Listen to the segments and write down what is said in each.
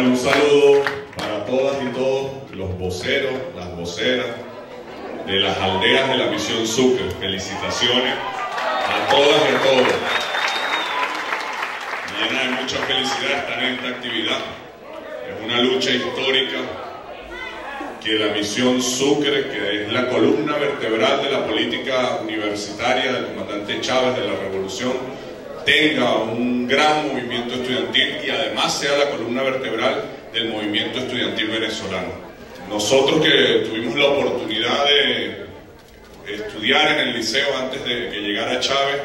Bueno, un saludo para todas y todos los voceros, las voceras de las aldeas de la Misión Sucre. Felicitaciones a todas y a todos. Me llena de mucha felicidad estar en esta actividad. Es una lucha histórica que la Misión Sucre, que es la columna vertebral de la política universitaria del comandante Chávez de la Revolución, tenga un gran movimiento estudiantil y además sea la columna vertebral del movimiento estudiantil venezolano. Nosotros que tuvimos la oportunidad de estudiar en el liceo antes de que llegara Chávez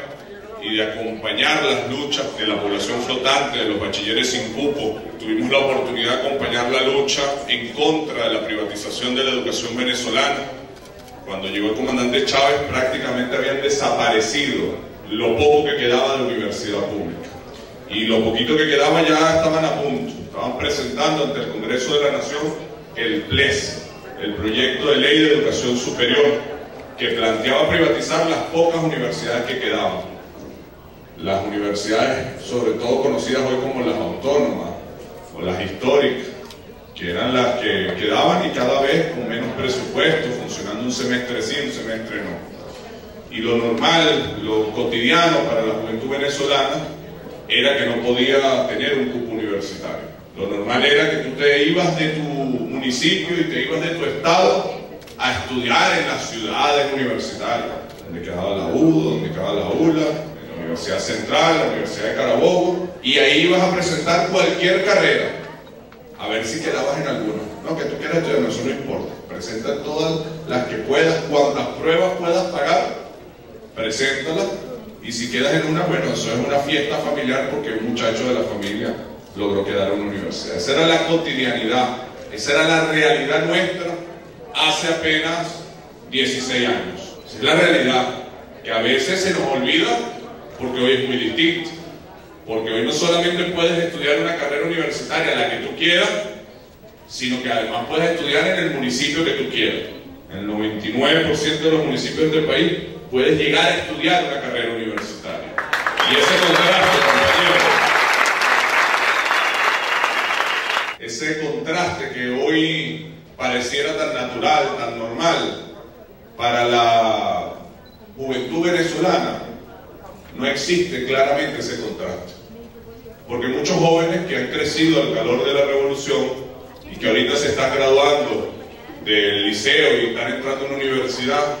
y de acompañar las luchas de la población flotante, de los bachilleres sin cupo, tuvimos la oportunidad de acompañar la lucha en contra de la privatización de la educación venezolana. Cuando llegó el comandante Chávez prácticamente habían desaparecido lo poco que quedaba de la universidad pública. Y lo poquito que quedaba ya estaban a punto. Estaban presentando ante el Congreso de la Nación el PLES, el Proyecto de Ley de Educación Superior, que planteaba privatizar las pocas universidades que quedaban. Las universidades, sobre todo conocidas hoy como las autónomas o las históricas, que eran las que quedaban y cada vez con menos presupuesto, funcionando un semestre sí, un semestre no. Y lo normal, lo cotidiano para la juventud venezolana era que no podía tener un cupo universitario. Lo normal era que tú te ibas de tu municipio y te ibas de tu estado a estudiar en las ciudades universitarias, donde quedaba la UDO, donde quedaba la ULA, en la Universidad Central, la Universidad de Carabobo, y ahí ibas a presentar cualquier carrera, a ver si quedabas en alguna. No, que tú quieras estudiar, no, eso no importa. Presenta todas las que puedas, cuantas pruebas puedas pagar, preséntala, y si quedas en una, bueno, eso es una fiesta familiar porque un muchacho de la familia logró quedar en una universidad. Esa era la cotidianidad, esa era la realidad nuestra hace apenas 16 años. Esa es la realidad, que a veces se nos olvida porque hoy es muy distinto. Porque hoy no solamente puedes estudiar una carrera universitaria, la que tú quieras, sino que además puedes estudiar en el municipio que tú quieras. En el 99% de los municipios del país puedes llegar a estudiar una carrera universitaria. Y ese contraste, compañeros, ese contraste que hoy pareciera tan natural, tan normal para la juventud venezolana, no existe claramente ese contraste. Porque muchos jóvenes que han crecido al calor de la revolución y que ahorita se están graduando del liceo y están entrando a una universidad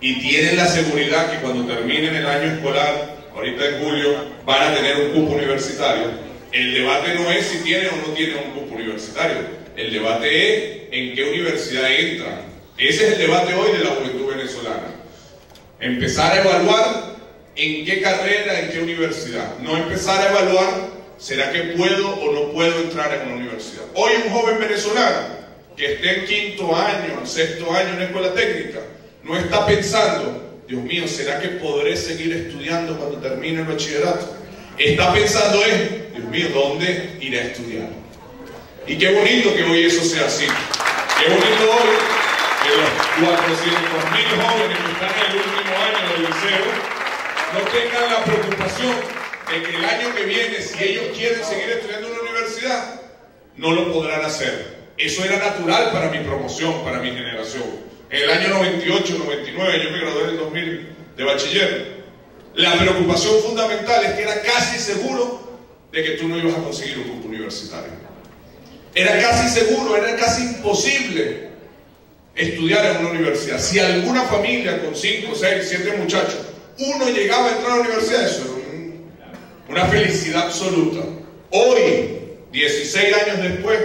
y tienen la seguridad que cuando terminen el año escolar, ahorita en julio, van a tener un cupo universitario. El debate no es si tienen o no tienen un cupo universitario. El debate es en qué universidad entran. Ese es el debate hoy de la juventud venezolana. Empezar a evaluar en qué carrera, en qué universidad. No empezar a evaluar, ¿será que puedo o no puedo entrar en una universidad? Hoy un joven venezolano que esté en quinto año, en sexto año en una escuela técnica, no está pensando, Dios mío, ¿será que podré seguir estudiando cuando termine el bachillerato? Está pensando en, Dios mío, ¿dónde iré a estudiar? Y qué bonito que hoy eso sea así. Qué bonito hoy que los 400.000 jóvenes que están en el último año del liceo no tengan la preocupación de que el año que viene, si ellos quieren seguir estudiando en una universidad, no lo podrán hacer. Eso era natural para mi promoción, para mi generación. En el año 98, 99, yo me gradué en el 2000 de bachiller. La preocupación fundamental es que era casi seguro de que tú no ibas a conseguir un cupo universitario. Era casi seguro, era casi imposible estudiar en una universidad. Si alguna familia con 5, 6, 7 muchachos, uno llegaba a entrar a la universidad, eso era una felicidad absoluta. Hoy, 16 años después,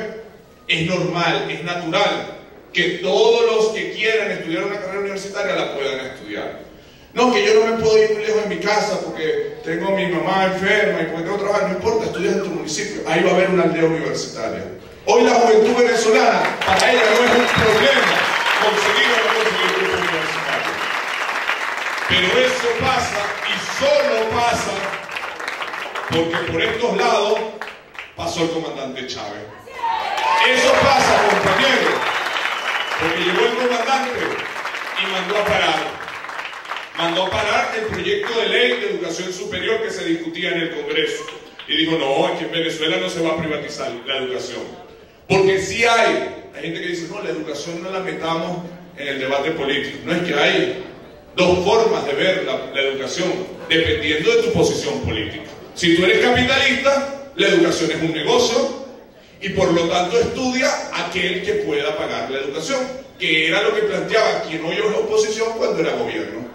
es normal, es natural que todos los que quieran estudiar una carrera universitaria la puedan estudiar. No, que yo no me puedo ir muy lejos de mi casa porque tengo a mi mamá enferma y porque tengo que trabajar. No importa, estudias en tu municipio. Ahí va a haber una aldea universitaria. Hoy la juventud venezolana, para ella no es un problema conseguir o no conseguir un cupo universitario. Pero eso pasa y solo pasa porque por estos lados pasó el comandante Chávez. Eso pasa, compañeros, porque llegó el comandante y mandó a parar el proyecto de ley de educación superior que se discutía en el Congreso. Y dijo, no, aquí en Venezuela no se va a privatizar la educación. Porque sí hay gente que dice, no, la educación no la metamos en el debate político. No, es que hay dos formas de ver la educación, dependiendo de tu posición política. Si tú eres capitalista, la educación es un negocio y por lo tanto estudia aquel que pueda pagar la educación, que era lo que planteaba quien hoy es oposición cuando era gobierno,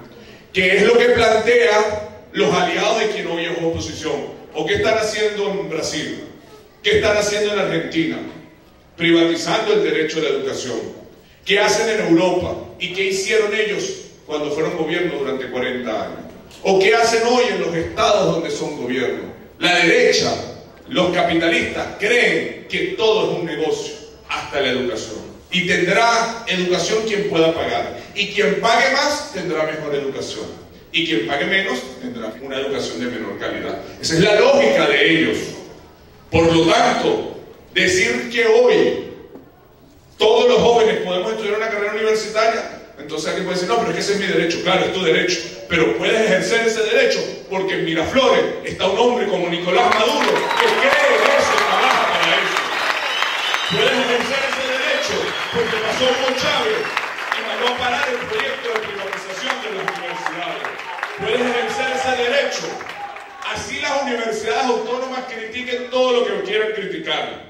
que es lo que plantea los aliados de quien hoy es oposición. ¿O qué están haciendo en Brasil? ¿Qué están haciendo en Argentina? Privatizando el derecho a la educación. ¿Qué hacen en Europa? ¿Y qué hicieron ellos cuando fueron gobierno durante 40 años? ¿O qué hacen hoy en los estados donde son gobierno? La derecha, los capitalistas, creen que todo es un negocio, hasta la educación. Y tendrá educación quien pueda pagar. Y quien pague más tendrá mejor educación. Y quien pague menos tendrá una educación de menor calidad. Esa es la lógica de ellos. Por lo tanto, decir que hoy todos los jóvenes podemos estudiar una carrera universitaria, entonces alguien puede decir, no, pero es que ese es mi derecho. Claro, es tu derecho, pero puedes ejercer ese derecho porque en Miraflores está un hombre como Nicolás Maduro que cree en eso y trabaja para eso. Puedes ejercer ese derecho porque pasó Hugo Chávez y mandó a parar el proyecto de privatización de las universidades. Puedes ejercer ese derecho. Así las universidades autónomas critiquen todo lo que quieran criticar.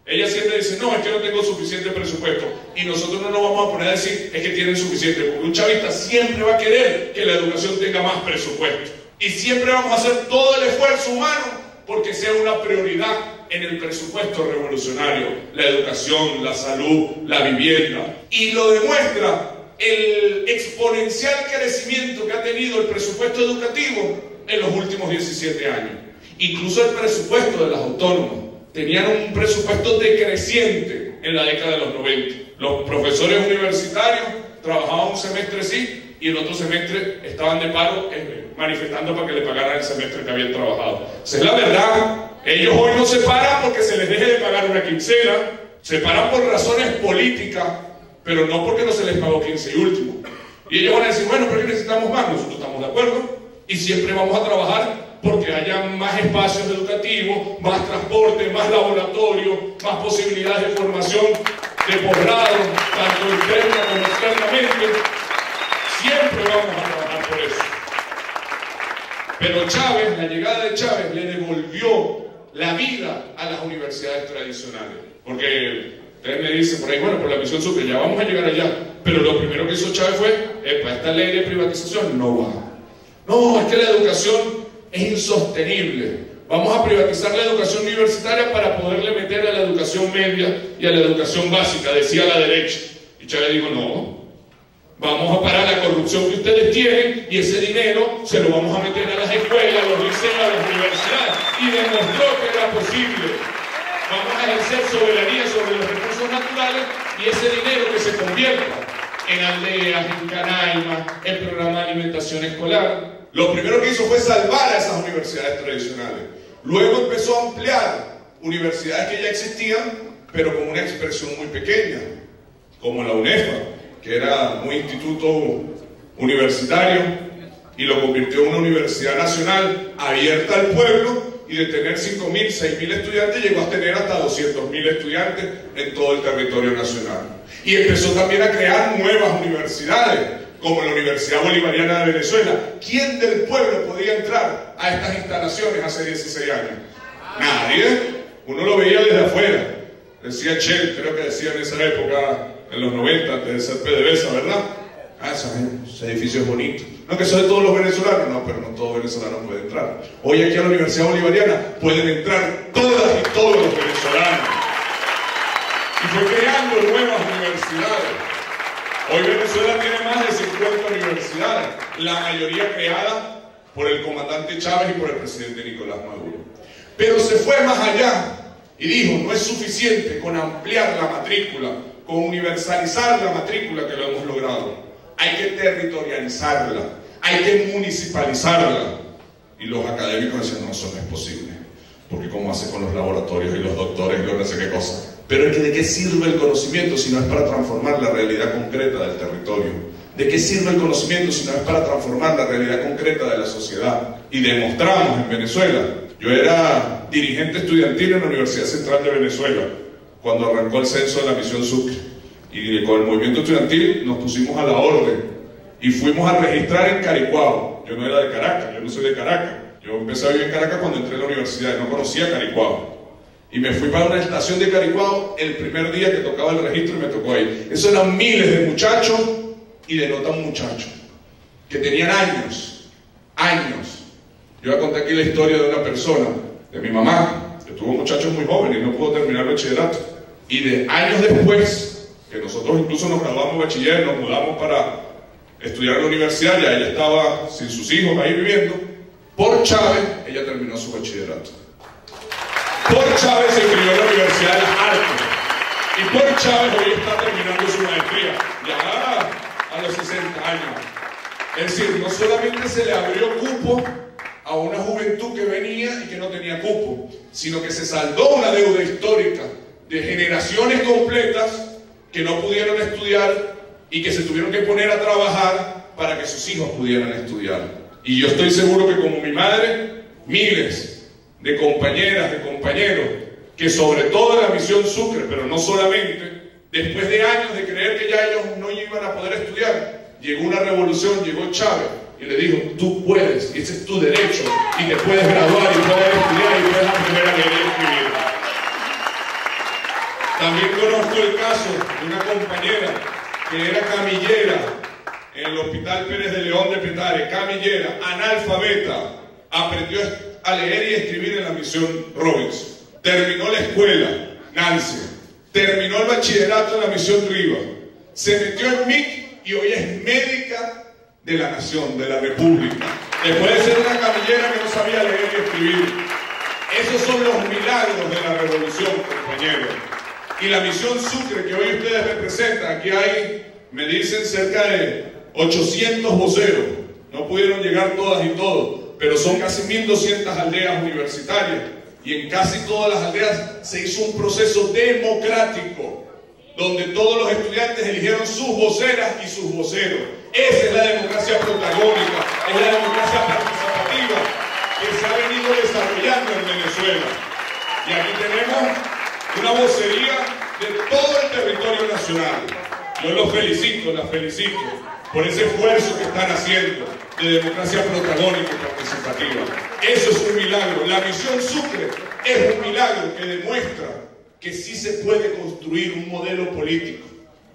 Ellas siempre dicen, no, es que no tengo suficiente presupuesto. Y nosotros no nos vamos a poner a decir, es que tienen suficiente. Porque un chavista siempre va a querer que la educación tenga más presupuesto. Y siempre vamos a hacer todo el esfuerzo humano porque sea una prioridad en el presupuesto revolucionario. La educación, la salud, la vivienda. Y lo demuestra el exponencial crecimiento que ha tenido el presupuesto educativo en los últimos 17 años. Incluso el presupuesto de las autónomas. Tenían un presupuesto decreciente en la década de los 90. Los profesores universitarios trabajaban un semestre sí y el otro semestre estaban de paro manifestando para que le pagaran el semestre que habían trabajado. Esa es la verdad. Ellos hoy no se paran porque se les deje de pagar una quincena, se paran por razones políticas, pero no porque no se les pagó 15 y último. Y ellos van a decir, bueno, pero necesitamos más. Nosotros estamos de acuerdo y siempre vamos a trabajar porque haya más espacios educativos, más transporte, más laboratorio, más posibilidades de formación de posgrado, tanto interna como externamente. Siempre vamos a trabajar por eso. Pero Chávez, la llegada de Chávez, le devolvió la vida a las universidades tradicionales. Porque ustedes me dicen por ahí, bueno, por la misión super, ya vamos a llegar allá. Pero lo primero que hizo Chávez fue, esta ley de privatización no va. No, es que la educación es insostenible. Vamos a privatizar la educación universitaria para poderle meter a la educación media y a la educación básica, decía la derecha. Y Chávez dijo, no, vamos a parar la corrupción que ustedes tienen y ese dinero se lo vamos a meter a las escuelas, a los liceos, a las universidades. Y demostró que era posible. Vamos a ejercer soberanía sobre los recursos naturales y ese dinero que se convierta en aldeas, en Canaima, en programa de alimentación escolar. Lo primero que hizo fue salvar a esas universidades tradicionales. Luego empezó a ampliar universidades que ya existían, pero con una expresión muy pequeña, como la UNEFA, que era un instituto universitario, y lo convirtió en una universidad nacional abierta al pueblo, y de tener 5.000, 6.000 estudiantes, llegó a tener hasta 200.000 estudiantes en todo el territorio nacional. Y empezó también a crear nuevas universidades, como la Universidad Bolivariana de Venezuela. ¿Quién del pueblo podía entrar a estas instalaciones hace 16 años? Nadie. Uno lo veía desde afuera. Decía Che, creo que decía en esa época, en los 90, antes de ser PDVSA, ¿verdad? Ese edificio es bonito. No, que eso de todos los venezolanos. No, pero no todos los venezolanos pueden entrar. Hoy aquí a la Universidad Bolivariana pueden entrar todas y todos los venezolanos. Y fue creando nuevas universidades. Hoy Venezuela tiene más de 50 universidades, la mayoría creada por el comandante Chávez y por el presidente Nicolás Maduro. Pero se fue más allá y dijo, no es suficiente con ampliar la matrícula, con universalizar la matrícula que lo hemos logrado. Hay que territorializarla, hay que municipalizarla. Y los académicos decían, no, eso no es posible, porque ¿cómo hace con los laboratorios y los doctores y no sé qué cosa? Pero es que ¿de qué sirve el conocimiento si no es para transformar la realidad concreta del territorio? ¿De qué sirve el conocimiento si no es para transformar la realidad concreta de la sociedad? Y demostramos en Venezuela. Yo era dirigente estudiantil en la Universidad Central de Venezuela. cuando arrancó el censo de la Misión Sucre. Y con el movimiento estudiantil nos pusimos a la orden y fuimos a registrar en Caricuao. Yo no era de Caracas, yo no soy de Caracas. Yo empecé a vivir en Caracas cuando entré a la universidad y no conocía Caricuao. Y me fui para una estación de Caricuao el primer día que tocaba el registro y me tocó ahí. Eso eran miles de muchachos y de no tan muchachos, que tenían años. Yo voy a contar aquí la historia de una persona, de mi mamá, que tuvo muchachos muy jóvenes y no pudo terminar el bachillerato. Y de años después, que nosotros incluso nos graduamos de bachiller, nos mudamos para estudiar en la universidad, ya ella estaba sin sus hijos ahí viviendo. Por Chávez, ella terminó su bachillerato. Por Chávez se inscribió en la Universidad de las Artes. Y por Chávez hoy está terminando su maestría, ya a los 60 años. Es decir, no solamente se le abrió cupo a una juventud que venía y que no tenía cupo, sino que se saldó una deuda histórica de generaciones completas que no pudieron estudiar y que se tuvieron que poner a trabajar para que sus hijos pudieran estudiar. Y yo estoy seguro que como mi madre, miles de compañeras, de compañeros, que sobre todo en la Misión Sucre, pero no solamente, después de años de creer que ya ellos no iban a poder estudiar, llegó una revolución, llegó Chávez y le dijo, tú puedes, y ese es tu derecho, y te puedes graduar, y puedes estudiar, y puedes aprender a leer y escribir. También conozco el caso de una compañera que era camillera en el Hospital Pérez de León de Petare, camillera, analfabeta, aprendió a leer y escribir en la Misión Robinson. Terminó la escuela, Nancy. Terminó el bachillerato en la Misión Riva. Se metió en MIC y hoy es médica de la nación, de la república. Después de ser una camillera que no sabía leer y escribir. Esos son los milagros de la revolución, compañeros. Y la Misión Sucre que hoy ustedes representan, aquí hay, me dicen, cerca de 800 voceros. No pudieron llegar todas y todos, pero son casi 1.200 aldeas universitarias. Y en casi todas las aldeas se hizo un proceso democrático, donde todos los estudiantes eligieron sus voceras y sus voceros. Esa es la democracia protagónica, es la democracia participativa que se ha venido desarrollando en Venezuela. Y aquí tenemos una vocería de todo el territorio nacional. Yo los felicito, las felicito por ese esfuerzo que están haciendo de democracia protagónica y participativa. Eso es un milagro. La Misión Sucre es un milagro que demuestra que sí se puede construir un modelo político,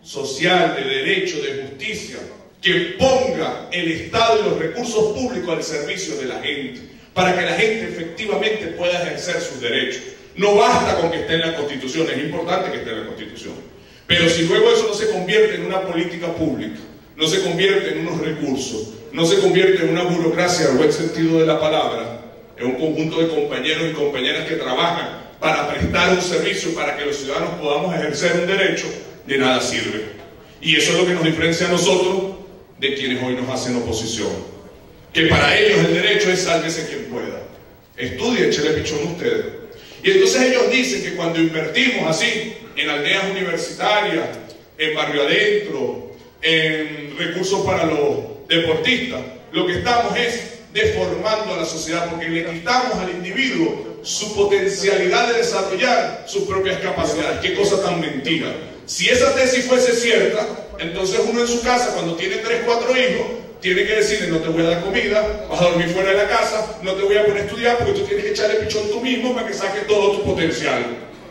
social, de derecho, de justicia, que ponga el Estado y los recursos públicos al servicio de la gente, para que la gente efectivamente pueda ejercer sus derechos. No basta con que esté en la Constitución, es importante que esté en la Constitución, pero si luego eso no se convierte en una política pública, no se convierte en unos recursos, no se convierte en una burocracia en buen sentido de la palabra, en un conjunto de compañeros y compañeras que trabajan para prestar un servicio para que los ciudadanos podamos ejercer un derecho, de nada sirve. Y eso es lo que nos diferencia a nosotros de quienes hoy nos hacen oposición. Que para ellos el derecho es sálvese quien pueda. Estudien, échele pichón ustedes. Y entonces ellos dicen que cuando invertimos así, en aldeas universitarias, en barrio adentro, en recursos para los deportistas, lo que estamos es deformando a la sociedad, porque le quitamos al individuo su potencialidad de desarrollar sus propias capacidades. Qué cosa tan mentira. Si esa tesis fuese cierta, entonces uno en su casa, cuando tiene 3, 4 hijos, tiene que decirle, no te voy a dar comida, vas a dormir fuera de la casa, no te voy a poner a estudiar porque tú tienes que echarle pichón tú mismo para que saques todo tu potencial.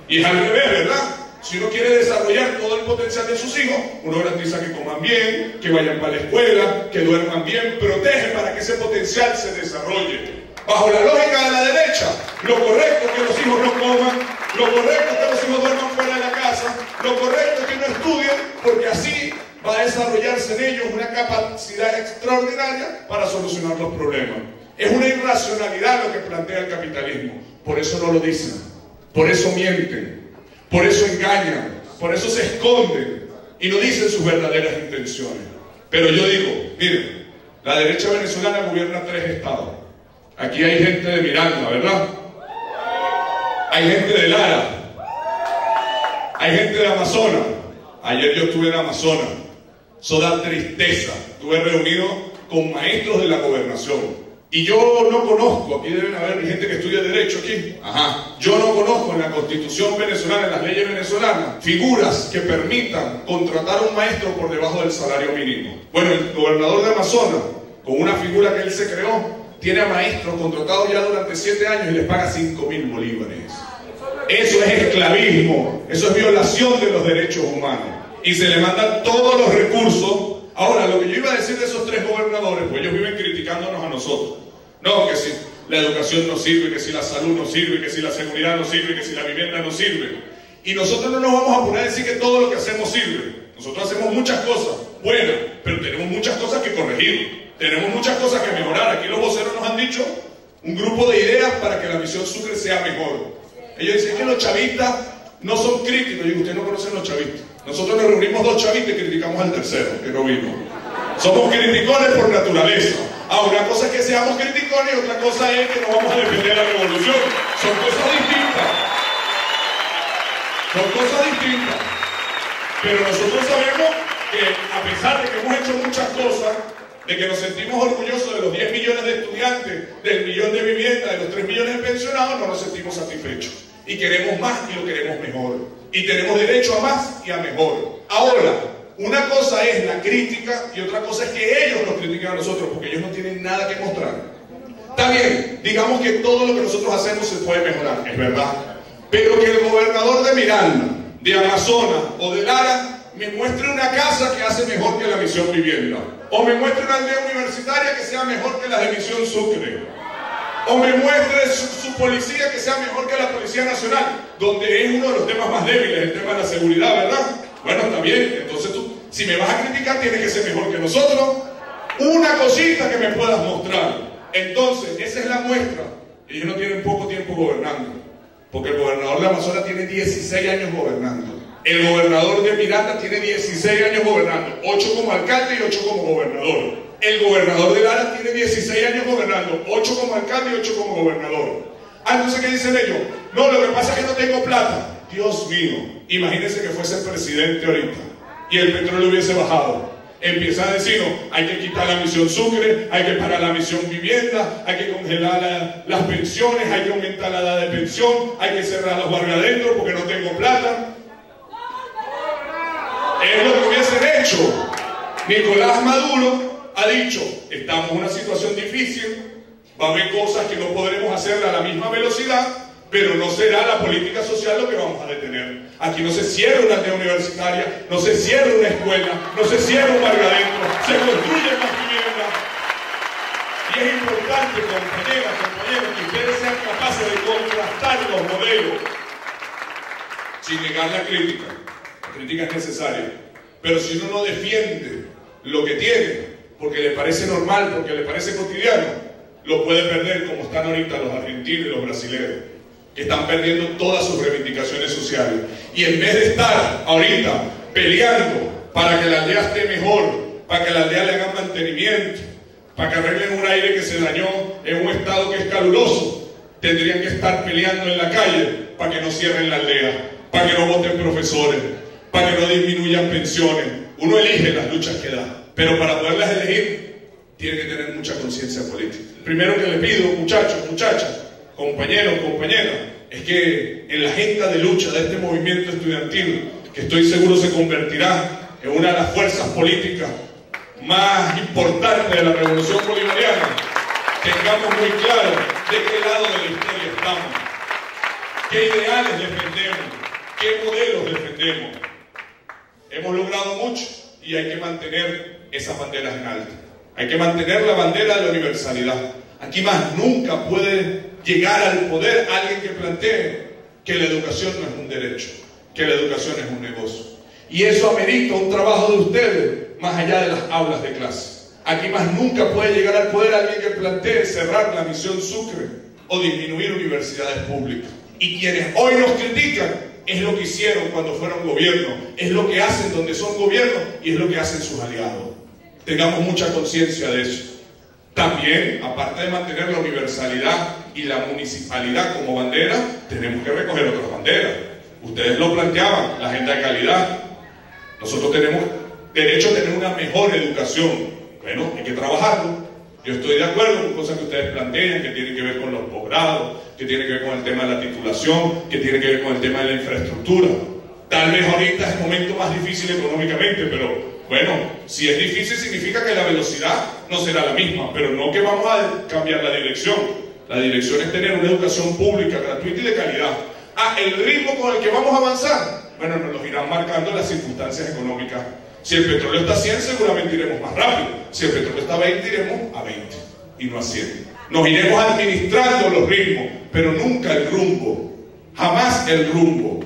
Y es al revés, ¿verdad? Si uno quiere desarrollar todo el potencial de sus hijos, uno garantiza que coman bien, que vayan para la escuela, que duerman bien, protege para que ese potencial se desarrolle. Bajo la lógica de la derecha, lo correcto es que los hijos no coman, lo correcto es que los hijos duerman fuera de la casa, lo correcto es que no estudien, porque así va a desarrollarse en ellos una capacidad extraordinaria para solucionar los problemas. Es una irracionalidad lo que plantea el capitalismo. Por eso no lo dicen, por eso mienten, por eso engañan, por eso se esconden y no dicen sus verdaderas intenciones. Pero yo digo, miren, la derecha venezolana gobierna 3 estados. Aquí hay gente de Miranda, ¿verdad? Hay gente de Lara, hay gente de Amazonas. Ayer yo estuve en Amazonas. Eso da tristeza. Estuve reunido con maestros de la gobernación, Y yo no conozco, aquí deben haber gente que estudia Derecho aquí, yo no conozco en la Constitución venezolana, en las leyes venezolanas, figuras que permitan contratar a un maestro por debajo del salario mínimo. Bueno, el gobernador de Amazonas, con una figura que él se creó, tiene a maestros contratados ya durante 7 años y les paga 5.000 bolívares. Eso es esclavismo, eso es violación de los derechos humanos. Y se le mandan todos los recursos. Ahora, lo que yo iba a decir de esos 3 gobernadores, pues ellos viven criticándonos a nosotros. No, que si la educación no sirve, que si la salud no sirve, que si la seguridad no sirve, que si la vivienda no sirve. Y nosotros no nos vamos a poner a decir que todo lo que hacemos sirve. Nosotros hacemos muchas cosas buenas, pero tenemos muchas cosas que corregir. Tenemos muchas cosas que mejorar. Aquí los voceros nos han dicho un grupo de ideas para que la misión Sucre sea mejor. Ellos dicen que los chavistas no son críticos. Yo digo, ustedes no conocen los chavistas. Nosotros nos reunimos 2 chavistas y criticamos al tercero, que no vino. Somos criticones por naturaleza. Ahora, una cosa es que seamos criticones y otra cosa es que no vamos a defender la revolución. Son cosas distintas. Son cosas distintas. Pero nosotros sabemos que a pesar de que hemos hecho muchas cosas, de que nos sentimos orgullosos de los 10 millones de estudiantes, del millón de viviendas, de los 3 millones de pensionados, no nos sentimos satisfechos. Y queremos más y lo queremos mejor. Y tenemos derecho a más y a mejor. Ahora, una cosa es la crítica y otra cosa es que ellos nos critiquen a nosotros, porque ellos no tienen nada que mostrar. Está bien, digamos que todo lo que nosotros hacemos se puede mejorar, es verdad. Pero que el gobernador de Miranda, de Amazonas o de Lara me muestre una casa que hace mejor que la Misión Vivienda, o me muestre una aldea universitaria que sea mejor que la de Misión Sucre, o me muestre su policía que sea mejor que la Policía Nacional, donde es uno de los temas más débiles, el tema de la seguridad, ¿verdad? Bueno, está bien, entonces tú, si me vas a criticar, tienes que ser mejor que nosotros. Una cosita que me puedas mostrar. Entonces, esa es la muestra. Ellos no tienen poco tiempo gobernando, porque el gobernador de Amazonas tiene 16 años gobernando. El gobernador de Miranda tiene 16 años gobernando, 8 como alcalde y 8 como gobernador. El gobernador de Lara tiene 16 años gobernando, 8 como alcalde y 8 como gobernador. Entonces, ¿qué dicen ellos? No, lo que pasa es que no tengo plata. Dios mío, imagínense que fuese el presidente ahorita y el petróleo hubiese bajado. Empiezan a decirnos, hay que quitar la Misión Sucre, hay que parar la Misión Vivienda, hay que congelar las pensiones, hay que aumentar la edad de pensión, hay que cerrar los guargadentros porque no tengo plata. Es lo que hubiesen hecho. Nicolás Maduro ha dicho, estamos en una situación difícil, va a haber cosas que no podremos hacer a la misma velocidad, pero no será la política social lo que vamos a detener. Aquí no se cierra una aldea universitaria, no se cierra una escuela, no se cierra un guargadentro, se construyen más viviendas. Y es importante, compañeras, compañeros, que ustedes sean capaces de contrastar los modelos sin negar la crítica. La crítica es necesaria. Pero si uno no defiende lo que tiene, porque le parece normal, porque le parece cotidiano, lo puede perder como están ahorita los argentinos y los brasileños, que están perdiendo todas sus reivindicaciones sociales. Y en vez de estar ahorita peleando para que la aldea esté mejor, para que la aldea le hagan mantenimiento, para que arreglen un aire que se dañó en un estado que es caluroso, tendrían que estar peleando en la calle para que no cierren la aldea, para que no voten profesores, para que no disminuyan pensiones. Uno elige las luchas que da, pero para poderlas elegir tiene que tener mucha conciencia política. Primero que le pido, muchachos, muchachas, compañeros, compañeras, es que en la agenda de lucha de este movimiento estudiantil, que estoy seguro se convertirá en una de las fuerzas políticas más importantes de la revolución bolivariana, tengamos muy claro de qué lado de la historia estamos, qué ideales defendemos, qué modelos defendemos. Hemos logrado mucho y hay que mantener esas banderas en alto. Hay que mantener la bandera de la universalidad. Aquí más nunca puede llegar al poder alguien que plantee que la educación no es un derecho, que la educación es un negocio. Y eso amerita un trabajo de ustedes más allá de las aulas de clase. Aquí más nunca puede llegar al poder alguien que plantee cerrar la Misión Sucre o disminuir universidades públicas. Y quienes hoy nos critican es lo que hicieron cuando fueron gobierno, es lo que hacen donde son gobierno y es lo que hacen sus aliados. Tengamos mucha conciencia de eso. También, aparte de mantener la universalidad y la municipalidad como bandera, tenemos que recoger otras banderas. Ustedes lo planteaban, la agenda de calidad. Nosotros tenemos derecho a tener una mejor educación. Bueno, hay que trabajarlo. Yo estoy de acuerdo con cosas que ustedes plantean, que tienen que ver con los posgrados, que tienen que ver con el tema de la titulación, que tienen que ver con el tema de la infraestructura. Tal vez ahorita es el momento más difícil económicamente, pero bueno, si es difícil significa que la velocidad no será la misma, pero no que vamos a cambiar la dirección. La dirección es tener una educación pública, gratuita y de calidad. El ritmo con el que vamos a avanzar, bueno, nos lo irán marcando las circunstancias económicas. Si el petróleo está a 100, seguramente iremos más rápido. Si el petróleo está a 20, iremos a 20 y no a 100. Nos iremos administrando los ritmos, pero nunca el rumbo. Jamás el rumbo.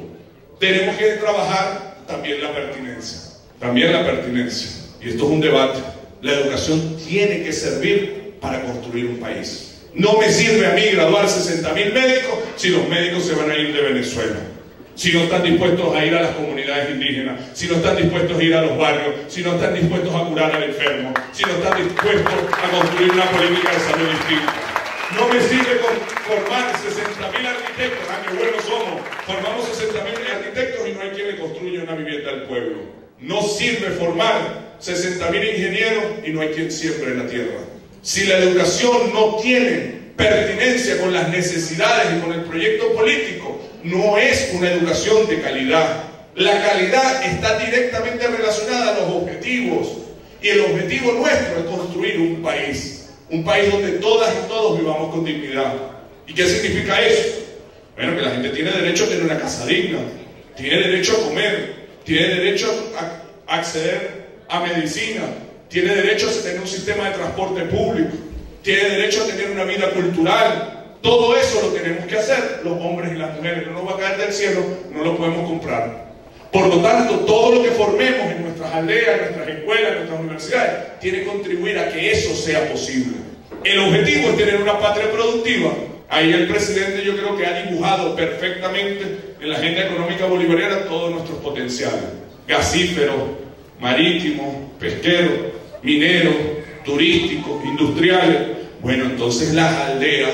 Tenemos que trabajar también la pertinencia. También la pertinencia. Y esto es un debate. La educación tiene que servir para construir un país. No me sirve a mí graduar 60.000 médicos si los médicos se van a ir de Venezuela. Si no están dispuestos a ir a las comunidades indígenas, si no están dispuestos a ir a los barrios, si no están dispuestos a curar al enfermo, si no están dispuestos a construir una política de salud distinta. No me sirve formar 60.000 arquitectos, qué buenos somos, formamos 60.000 arquitectos y no hay quien le construya una vivienda al pueblo. No sirve formar 60.000 ingenieros y no hay quien siembre la tierra. Si la educación no tiene pertinencia con las necesidades y con el proyecto político, no es una educación de calidad. La calidad está directamente relacionada a los objetivos, y el objetivo nuestro es construir un país donde todas y todos vivamos con dignidad. ¿Y qué significa eso? Bueno, que la gente tiene derecho a tener una casa digna, tiene derecho a comer, tiene derecho a acceder a medicina, tiene derecho a tener un sistema de transporte público, tiene derecho a tener una vida cultural. Todo eso lo tenemos que hacer los hombres y las mujeres. No nos va a caer del cielo, no lo podemos comprar. Por lo tanto, todo lo que formemos en nuestras aldeas, en nuestras escuelas, en nuestras universidades, tiene que contribuir a que eso sea posible. El objetivo es tener una patria productiva. Ahí el presidente, yo creo que ha dibujado perfectamente en la agenda económica bolivariana todos nuestros potenciales: gasíferos, marítimos, pesqueros, mineros, turísticos, industriales. Bueno, entonces las aldeas,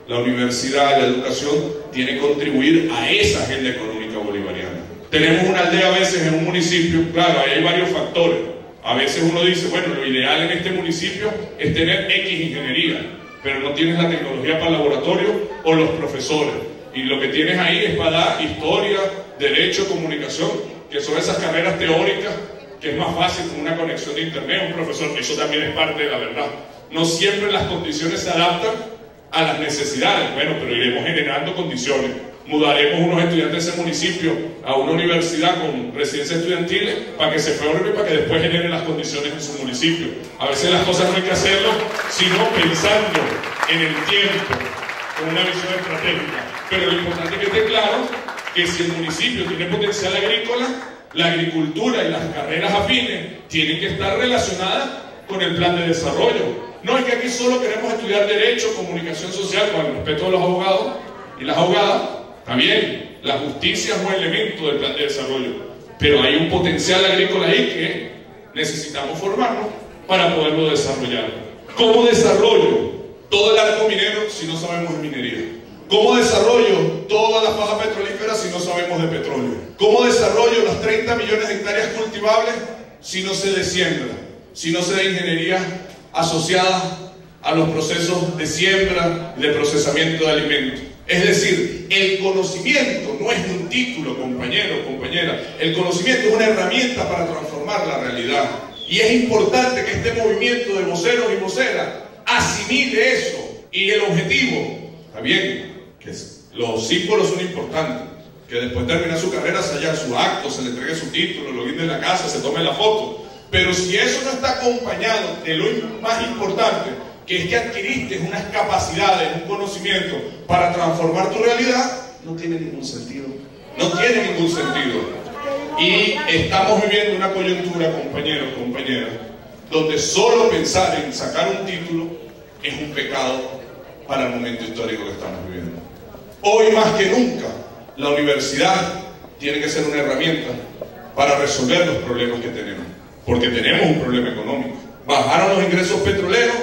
la universidad, la educación, tiene que contribuir a esa agenda económica bolivariana. Tenemos una aldea a veces en un municipio, claro, ahí hay varios factores. A veces uno dice, bueno, lo ideal en este municipio es tener X ingeniería, pero no tienes la tecnología para el laboratorio o los profesores. Y lo que tienes ahí es para dar historia, derecho, comunicación, que son esas carreras teóricas que es más fácil con una conexión de internet, un profesor. Eso también es parte de la verdad. No siempre las condiciones se adaptan a las necesidades. Bueno, pero iremos generando condiciones. Mudaremos unos estudiantes de ese municipio a una universidad con residencias estudiantiles para que se formen y para que después generen las condiciones en su municipio. A veces las cosas no hay que hacerlo, sino pensando en el tiempo, con una visión estratégica. Pero lo importante es que esté claro que si el municipio tiene potencial agrícola, la agricultura y las carreras afines tienen que estar relacionadas con el plan de desarrollo. No es que aquí solo queremos estudiar Derecho, Comunicación Social, con el respeto a los abogados y las abogadas. También la justicia es un elemento del plan de desarrollo, pero hay un potencial agrícola ahí que necesitamos formarnos para poderlo desarrollar. ¿Cómo desarrollo todo el arco minero si no sabemos de minería? ¿Cómo desarrollo todas las fajas petrolíferas si no sabemos de petróleo? ¿Cómo desarrollo las 30 millones de hectáreas cultivables si no sé de siembra? Si no sé de ingeniería asociada a los procesos de siembra y de procesamiento de alimentos. Es decir, el conocimiento no es un título, compañero, compañera. El conocimiento es una herramienta para transformar la realidad. Y es importante que este movimiento de voceros y voceras asimile eso. Y el objetivo, está bien, que los símbolos son importantes, que después termina su carrera, se haya su acto, se le entregue su título, lo guinde en la casa, se tome la foto. Pero si eso no está acompañado de lo más importante, que es que adquiriste unas capacidades, un conocimiento para transformar tu realidad, no tiene ningún sentido. No tiene ningún sentido. Y estamos viviendo una coyuntura, compañeros, compañeras, donde solo pensar en sacar un título es un pecado para el momento histórico que estamos viviendo. Hoy más que nunca, la universidad tiene que ser una herramienta para resolver los problemas que tenemos, porque tenemos un problema económico. Bajaron los ingresos petroleros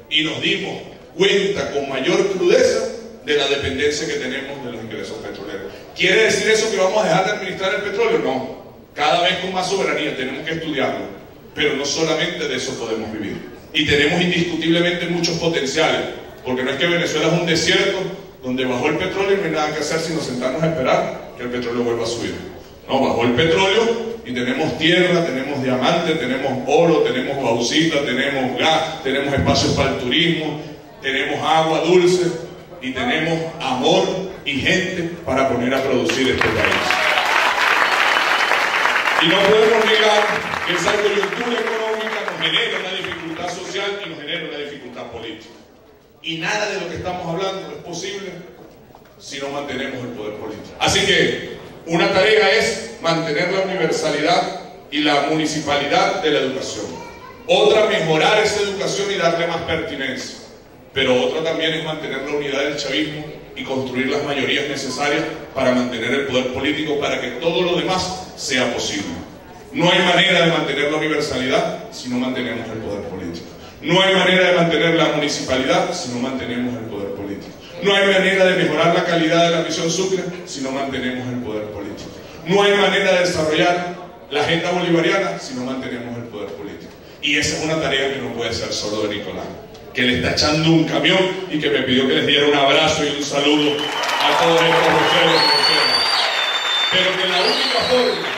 y nos dimos cuenta con mayor crudeza de la dependencia que tenemos de los ingresos petroleros. ¿Quiere decir eso que vamos a dejar de administrar el petróleo? No. Cada vez con más soberanía, tenemos que estudiarlo. Pero no solamente de eso podemos vivir. y tenemos indiscutiblemente muchos potenciales, porque no es que Venezuela es un desierto donde bajó el petróleo y no hay nada que hacer sino sentarnos a esperar que el petróleo vuelva a subir. No, bajó el petróleo y tenemos tierra, tenemos diamantes, tenemos oro, tenemos bauxita, tenemos gas, tenemos espacios para el turismo, tenemos agua dulce y tenemos amor y gente para poner a producir este país. Y no podemos negar que esa coyuntura económica nos genera una dificultad social y nos genera una dificultad política. Y nada de lo que estamos hablando es posible si no mantenemos el poder político. Así que una tarea es mantener la universalidad y la municipalidad de la educación. Otra, mejorar esa educación y darle más pertinencia. Pero otra también es mantener la unidad del chavismo y construir las mayorías necesarias para mantener el poder político, para que todo lo demás sea posible. No hay manera de mantener la universalidad si no mantenemos el poder político. No hay manera de mantener la municipalidad si no mantenemos el poder político. No hay manera de mejorar la calidad de la misión Sucre si no mantenemos el poder político. No hay manera de desarrollar la agenda bolivariana si no mantenemos el poder político. Y esa es una tarea que no puede ser solo de Nicolás, que le está echando un camión y que me pidió que les diera un abrazo y un saludo a todos estos voceros y voceras. Pero que la única forma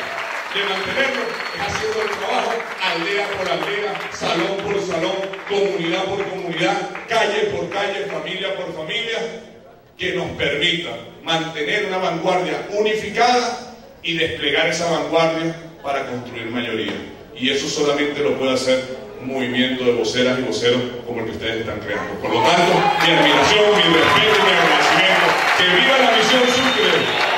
de mantenerlo es haciendo el trabajo aldea por aldea, salón por salón, comunidad por comunidad, calle por calle, familia por familia, que nos permita mantener una vanguardia unificada y desplegar esa vanguardia para construir mayoría. Y eso solamente lo puede hacer un movimiento de voceras y voceros como el que ustedes están creando. Por lo tanto, mi admiración, mi respeto y mi agradecimiento. ¡Que viva la misión Sucre!